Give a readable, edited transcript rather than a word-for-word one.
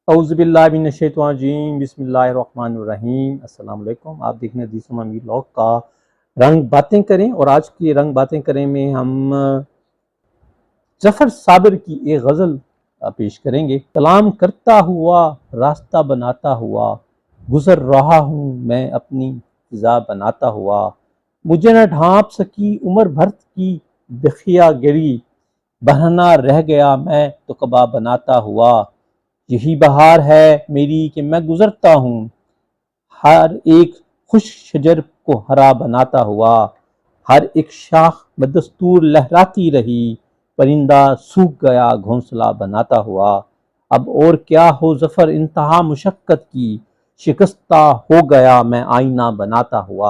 اعوذ باللہ من الشیطان الرجیم، بسم اللہ الرحمن الرحیم۔ السلام علیکم، آپ دیکھ رہے ہیں دیسم امیر لاگ کا رنگ باتیں کریں، اور آج کی رنگ باتیں کریں میں ہم ظفر صابر کی ایک غزل پیش کریں گے۔ کلام کرتا ہوا راستہ بناتا ہوا، گزر رہا ہوں میں اپنی فضا بناتا ہوا، مجھے نہ ڈھانپ سکی عمر بھر کی بخیا گری، بہنا رہ گیا میں تو قبا بناتا ہوا، یہی بہار ہے میری کہ میں گزرتا ہوں، ہر ایک خوش شجر کو ہرا بناتا ہوا، ہر ایک شاخ بدستور لہراتی رہی، پرندہ سوکھ گیا گھونسلہ بناتا ہوا، اب اور کیا ہو ظفر انتہا مشقت کی، شکستہ ہو گیا میں آئینہ بناتا ہوا۔